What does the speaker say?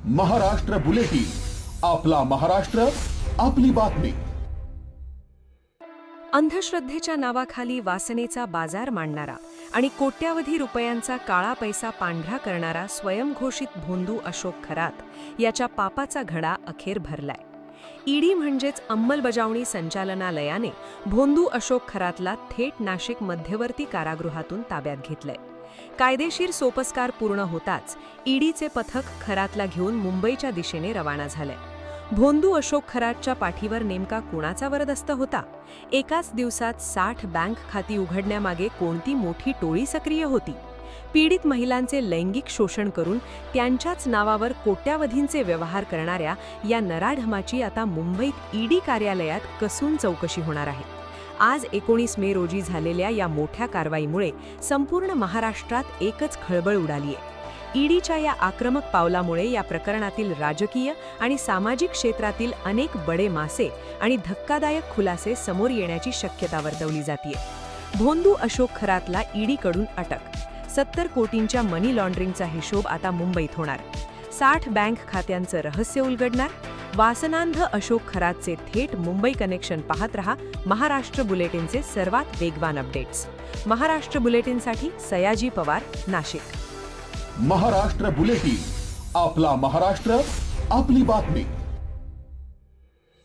Maharashtra bulletin, आपला महाराष्ट्र, आपली बातमी. अंधश्रद्धेच्या नावाखाली वासनेचा बाजार मांडणारा आणि कोट्यावधी रुपयांचा काळा पैसा पांढरा करणारा स्वयंघोषित भोंदू अशोक खरात याच्या पापाचा घडा अखेर भरलाय. ईडी म्हणजेच अंमलबजावणी संचालनालयाने भोंदू अशोक खरातला थेट नाशिक मध्यवर्ती कारागृहातून ताब्यात घेतलंय. कायदेशीर सोपस्कार पूर्ण होताच ईडीचे पथक खरातला घेऊन मुंबईच्या दिशेने रवाना झालंय. भोंदू अशोक खरातच्या पाठीवर नेमका कुणाचा वरदस्त होता? एकाच दिवसात 60 बँक खाती उघडण्यामागे कोणती मोठी टोळी सक्रिय होती? पीडित महिलांचे लैंगिक शोषण करून त्यांच्याच नावावर कोट्यावधींचे व्यवहार करणाऱ्या या नराधमाची आता मुंबईत ईडी कार्यालयात कसून चौकशी होणार आहे. आज 19 मे रोजी झालेल्या या मोठ्या कारवाईमुळे संपूर्ण महाराष्ट्रात एकच खळबळ उडालीय. ईडीच्या या आक्रमक पावलामुळे या प्रकरणातील राजकीय आणि सामाजिक क्षेत्रातील अनेक बडे मासे आणि धक्कादायक खुलासे समोर येण्याची शक्यता वर्तवली जातीये. भोंदू अशोक खरातला ईडीकडून अटक. 70 कोटींच्या मनी लॉन्ड्रिंगचा हिशोब आता मुंबईत होणार. 60 बँक खात्यांचं रहस्य उलगडणार. वासनांध अशोक खरातचे थेट मुंबई कनेक्शन पाहत रहा महाराष्ट्र बुलेटिनचे सर्वात वेगवान अपडेट्स. महाराष्ट्र बुलेटिनसाठी सयाजी पवार, नाशिक. महाराष्ट्र बुलेटिन, आपला महाराष्ट्र, आपली बातमी.